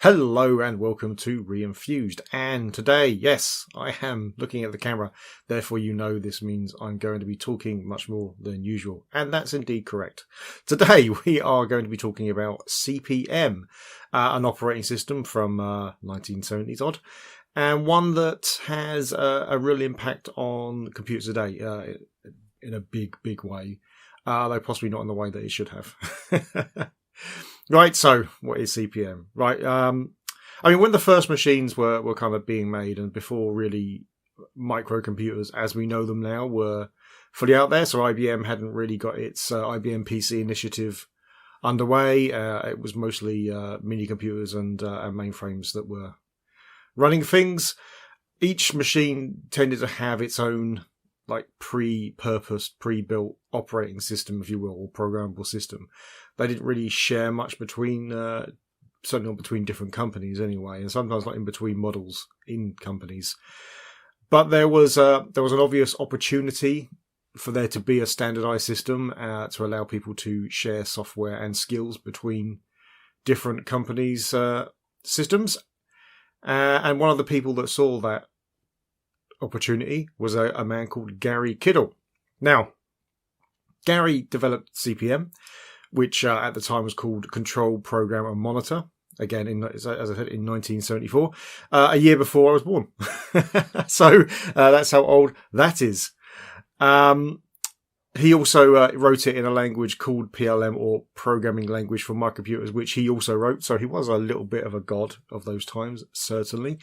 Hello and welcome to Reinfused. And today, yes, I am looking at the camera. Therefore, you know this means I'm going to be talking much more than usual. And that's indeed correct. Today, we are going to be talking about CP/M, an operating system from 1970s odd, and one that has a real impact on computers today in a big, big way, though possibly not in the way that it should have. Right, so what is CP/M? Right, I mean, when the first machines were kind of being made, and before really microcomputers as we know them now were fully out there, so IBM hadn't really got its IBM PC initiative underway. It was mostly mini computers and mainframes that were running things. Each machine tended to have its own like pre-purposed, pre-built operating system, if you will, or programmable system. They didn't really share much between, certainly not between different companies anyway, and sometimes not in between models in companies. But there was an obvious opportunity for there to be a standardized system to allow people to share software and skills between different companies' systems. And one of the people that saw that opportunity was a man called Gary Kildall. Now, Gary developed CP/M, which at the time was called Control, Program and Monitor. Again, as I said, in 1974, a year before I was born. So that's how old that is. He also wrote it in a language called PLM, or Programming Language for Microcomputers, which he also wrote. So he was a little bit of a god of those times, certainly.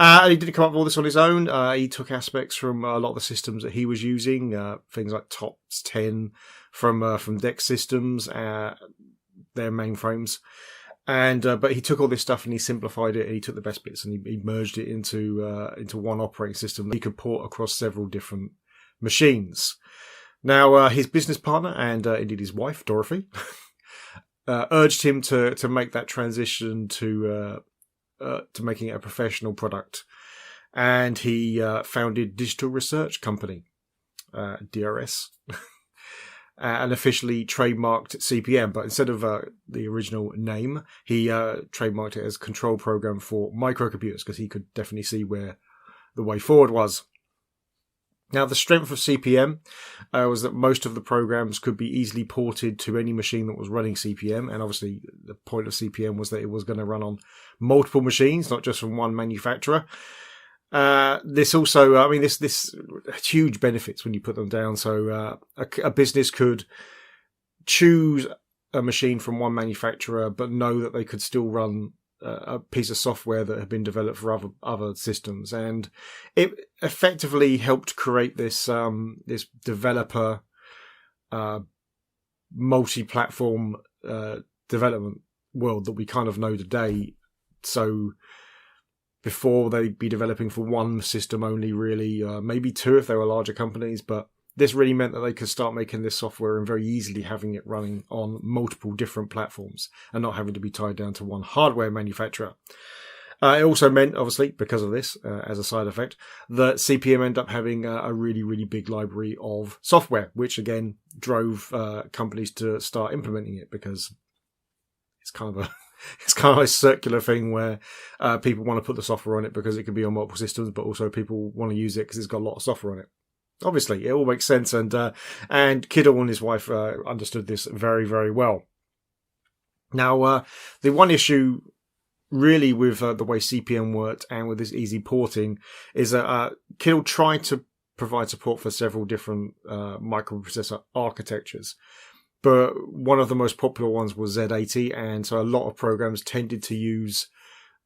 He didn't come up with all this on his own. He took aspects from a lot of the systems that he was using, things like TOPS 10 from DEC Systems, their mainframes. And but he took all this stuff and he simplified it, and he took the best bits and he merged it into one operating system that he could port across several different machines. Now, his business partner and indeed his wife, Dorothy, urged him to make that transition to making it a professional product, and he founded Digital Research Company, DRS, and officially trademarked CP/M. But instead of the original name, he trademarked it as Control Program for Microcomputers, because he could definitely see where the way forward was. Now, the strength of CP/M was that most of the programs could be easily ported to any machine that was running CP/M. And obviously, the point of CP/M was that it was going to run on multiple machines, not just from one manufacturer. This also, I mean, this huge benefits when you put them down. So a business could choose a machine from one manufacturer, but know that they could still run a piece of software that had been developed for other systems, and it effectively helped create this this developer multi-platform development world that we kind of know today. So before, they'd be developing for one system only, really, maybe two if they were larger companies, but this really meant that they could start making this software and very easily having it running on multiple different platforms and not having to be tied down to one hardware manufacturer. It also meant, obviously, because of this, as a side effect, that CP/M ended up having a really, really big library of software, which again drove companies to start implementing it, because it's kind of a circular thing where people want to put the software on it because it can be on multiple systems, but also people want to use it because it's got a lot of software on it. Obviously, it all makes sense, and Kiddle and his wife understood this very, very well. Now, the one issue really with the way CP/M worked and with this easy porting is that Kiddle tried to provide support for several different microprocessor architectures, but one of the most popular ones was Z80, and so a lot of programs tended to use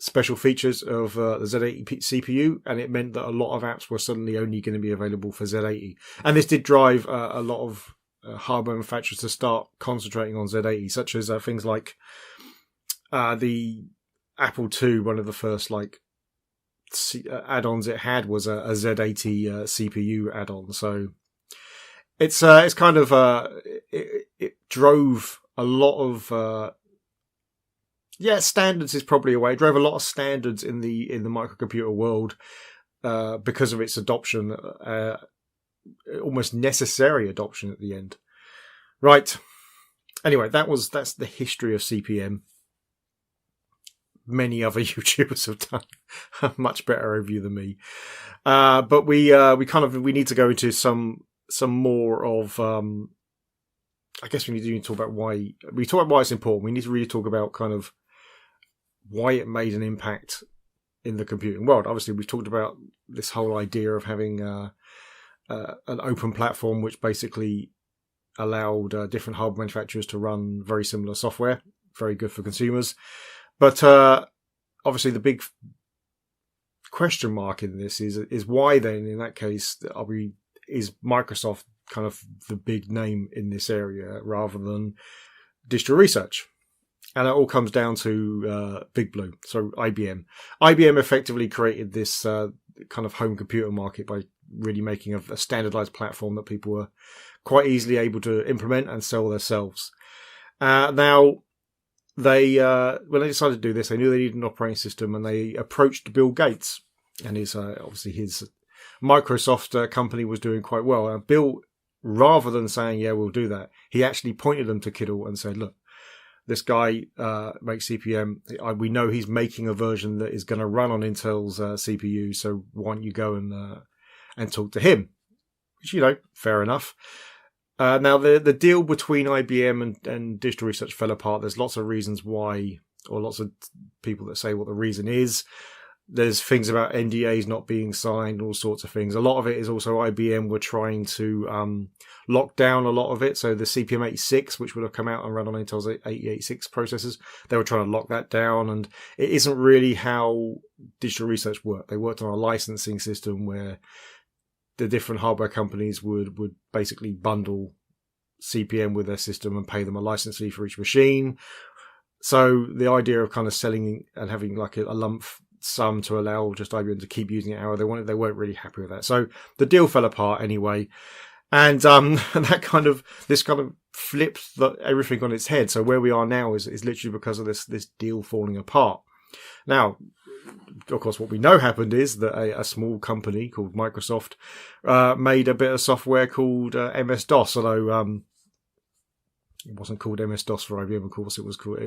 special features of the Z80 CPU, and it meant that a lot of apps were suddenly only going to be available for Z80. And this did drive a lot of hardware manufacturers to start concentrating on Z80, such as things like the Apple II. One of the first add-ons it had was a Z80 CPU add-on. So it's kind of it drove a lot of standards is probably a way. It drove a lot of standards in the microcomputer world because of its adoption, almost necessary adoption at the end. Right. Anyway, that's the history of CP/M. many other YouTubers have done a much better overview than me. But we need to go into some more of, I guess we need to talk about why it's important. We need to really talk about kind of why it made an impact in the computing world. Obviously, we've talked about this whole idea of having an open platform, which basically allowed different hardware manufacturers to run very similar software, very good for consumers. But obviously, the big question mark in this is why then, in that case, is Microsoft kind of the big name in this area rather than digital research? And it all comes down to Big Blue, so IBM. IBM effectively created this kind of home computer market by really making a standardized platform that people were quite easily able to implement and sell themselves. Now, they when they decided to do this, they knew they needed an operating system, and they approached Bill Gates, and his Microsoft company was doing quite well. Bill, rather than saying, yeah, we'll do that, he actually pointed them to Kiddle and said, look, this guy makes CPM. We know he's making a version that is going to run on Intel's CPU, so why don't you go and talk to him? Which, fair enough. Now, the deal between IBM and Digital Research fell apart. There's lots of reasons why, or lots of people that say what the reason is. There's things about NDAs not being signed, all sorts of things. A lot of it is also IBM were trying to lock down a lot of it. So the CPM86, which would have come out and run on Intel's 8086 processors, they were trying to lock that down. And it isn't really how Digital Research worked. They worked on a licensing system where the different hardware companies would basically bundle CPM with their system and pay them a license fee for each machine. So the idea of kind of selling and having like a lump sum to allow just IBM to keep using it however they weren't really happy with that. So the deal fell apart anyway. And this kind of flipped everything on its head. So where we are now is literally because of this deal falling apart. Now, of course, what we know happened is that a small company called Microsoft made a bit of software called MS-DOS, although it wasn't called MS-DOS for IBM, of course. It was called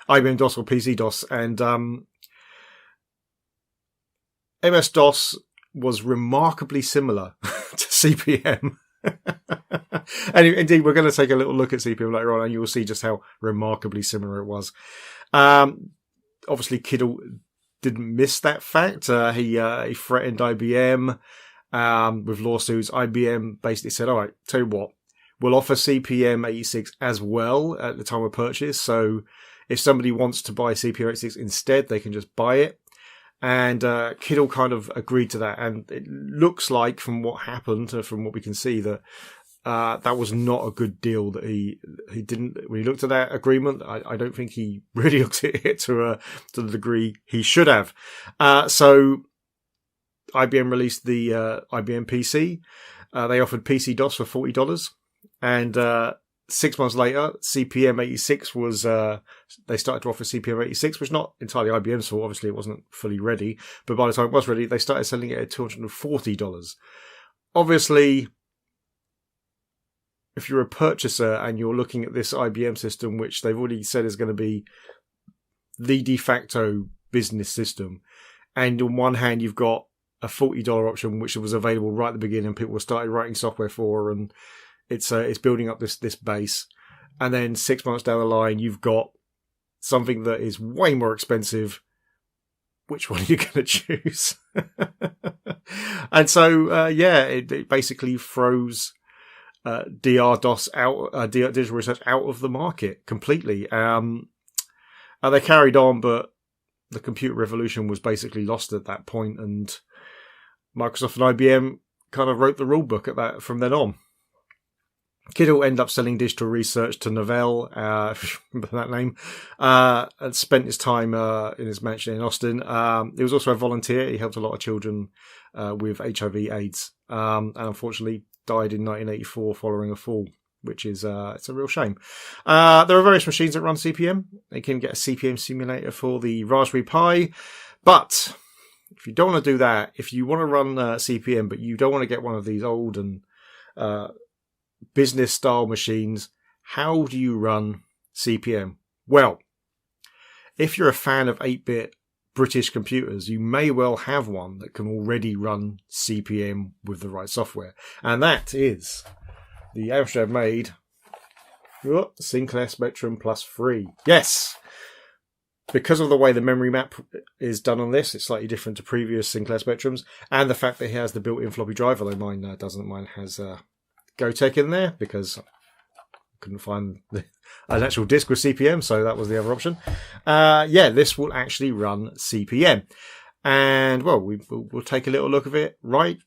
IBM-DOS or PC-DOS, and MS-DOS was remarkably similar to CPM. And indeed, we're going to take a little look at CPM later on, and you will see just how remarkably similar it was. Obviously, Kiddle didn't miss that fact. He threatened IBM with lawsuits. IBM basically said, all right, tell you what, we'll offer CPM 86 as well at the time of purchase. So if somebody wants to buy CPM 86 instead, they can just buy it. And Kiddle kind of agreed to that. And it looks like, from what happened, from what we can see, that that was not a good deal. That he didn't, when he looked at that agreement, I don't think he really looked at it to the degree he should have. So IBM released the IBM PC. They offered PC-DOS for $40, and 6 months later, CPM 86 was, they started to offer CPM 86, which is not entirely IBM's fault. Obviously, it wasn't fully ready, but by the time it was ready, they started selling it at $240. Obviously, if you're a purchaser and you're looking at this IBM system, which they've already said is going to be the de facto business system, and on one hand, you've got a $40 option, which was available right at the beginning, people started writing software for, and it's building up this base. And then 6 months down the line, you've got something that is way more expensive. Which one are you going to choose? And so, it basically throws DR-DOS out, Digital Research out of the market completely. They carried on, but the computer revolution was basically lost at that point, and Microsoft and IBM kind of wrote the rule book at that from then on. Kiddle ended up selling Digital Research to Novell, remember that name, and spent his time in his mansion in Austin. He was also a volunteer. He helped a lot of children with HIV/AIDS, and unfortunately died in 1984 following a fall, which is it's a real shame. There are various machines that run CPM. They can get a CPM simulator for the Raspberry Pi, but if you don't want to do that, if you want to run CPM, but you don't want to get one of these old and business style machines, how do you run CPM? Well, if you're a fan of 8-bit British computers, you may well have one that can already run CP/M with the right software. And that is the Amstrad made Sinclair Spectrum Plus 3. Yes! Because of the way the memory map is done on this, it's slightly different to previous Sinclair Spectrums, and the fact that it has the built-in floppy drive, although mine doesn't. Mine has GoTech in there because I couldn't find an actual disk with CP/M, so that was the other option. This will actually run CP/M. And, well, we'll take a little look at it right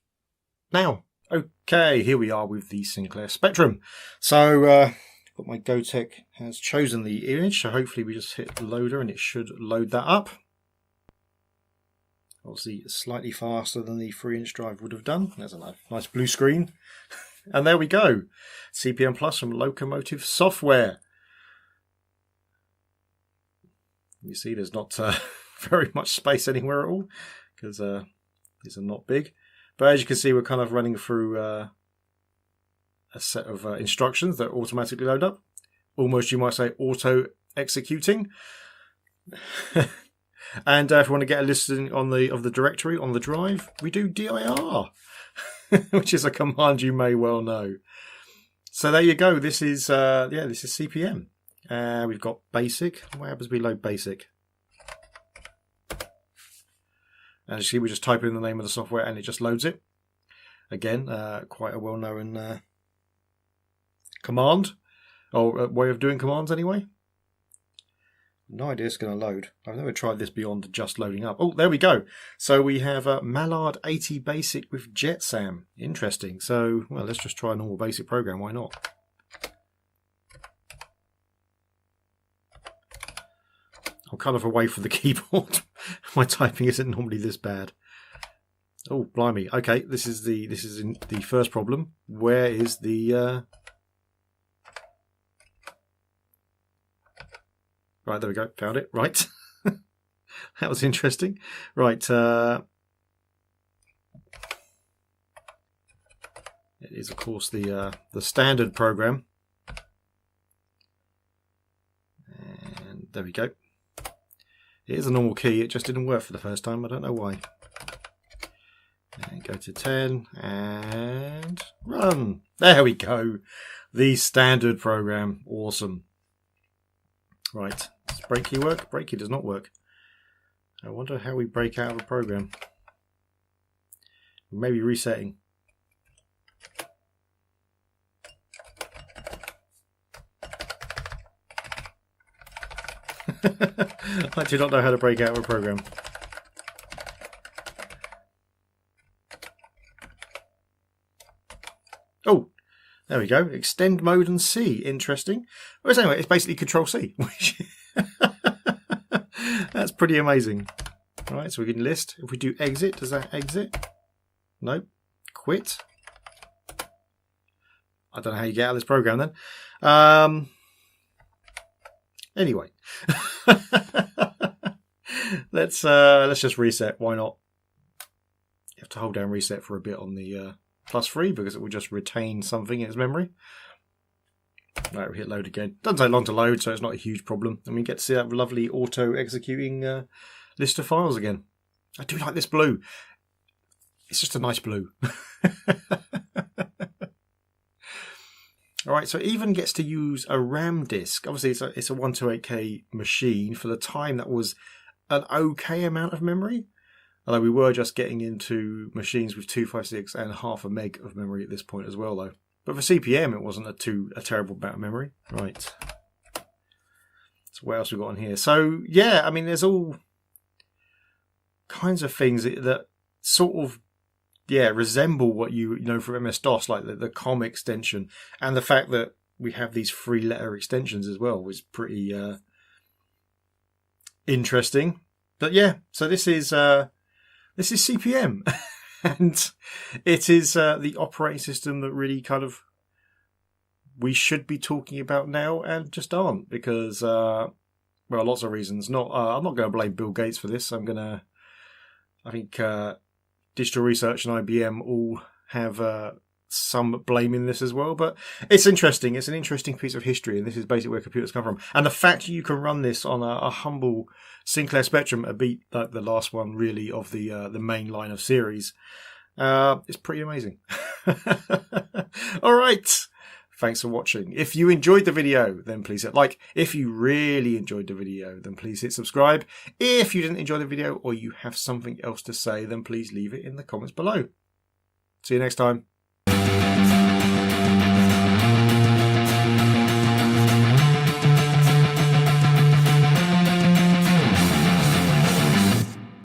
now. Okay, here we are with the Sinclair Spectrum. So, but my GoTech has chosen the image, so hopefully we just hit the loader and it should load that up. Obviously slightly faster than the 3-inch drive would have done. There's a nice blue screen. And there we go. CP/M Plus from Locomotive Software. You see there's not very much space anywhere at all, because these are not big. But as you can see, we're kind of running through a set of instructions that automatically load up. Almost, you might say, auto-executing. And if you want to get a listing of the directory on the drive, we do dir, which is a command you may well know. So there you go. This is this is CP/M. We've got basic. What happens if we load basic? As you see, we just type in the name of the software and it just loads it. Again, quite a well-known command, or way of doing commands anyway. No idea it's going to load. I've never tried this beyond just loading up. Oh, there we go. So we have Mallard 80 Basic with JetSam. Interesting. So, well, let's just try a normal basic program. Why not? I'm kind of away from the keyboard. My typing isn't normally this bad. Oh, blimey. Okay, this is the first problem. Where is the Right, there we go. Found it. Right. That was interesting. Right. It is, of course, the standard program. And there we go. It is a normal key. It just didn't work for the first time. I don't know why. And go to 10 and run. There we go. The standard program. Awesome. Right. Does break key work? Break key does not work. I wonder how we break out of a program. Maybe resetting. I do not know how to break out of a program. Oh, there we go. Extend mode and C. Interesting. Well, anyway, it's basically Control C. That's pretty amazing. All right, so we can list. If we do exit, does that exit? Nope. Quit. I don't know how you get out of this program then. Anyway, let's just reset. Why not? You have to hold down reset for a bit on the plus 3 because it will just retain something in its memory. Right, we hit load again. Doesn't take long to load, so it's not a huge problem. And we get to see that lovely auto-executing list of files again. I do like this blue. It's just a nice blue. Alright, so it even gets to use a RAM disk. Obviously, it's a 128K machine. For the time, that was an okay amount of memory. Although we were just getting into machines with 256 and half a meg of memory at this point as well, though. But for CP/M, it wasn't a terrible amount of memory. Right. So what else we got on here? So, yeah, I mean, there's all kinds of things that sort of, resemble what you know from MS-DOS, like the COM extension, and the fact that we have these 3-letter extensions as well was pretty interesting. But yeah, so this is CP/M, and it is the operating system that really kind of we should be talking about now and just aren't, because lots of reasons. I'm not going to blame Bill Gates for this. I think Digital Research and IBM all have some blame in this as well, but it's interesting. It's an interesting piece of history, and this is basically where computers come from. And the fact you can run this on a humble Sinclair Spectrum, a beat like the last one really of the main line of series, is pretty amazing. All right. Thanks for watching. If you enjoyed the video, then please hit like. If you really enjoyed the video, then please hit subscribe. If you didn't enjoy the video or you have something else to say, then please leave it in the comments below. See you next time.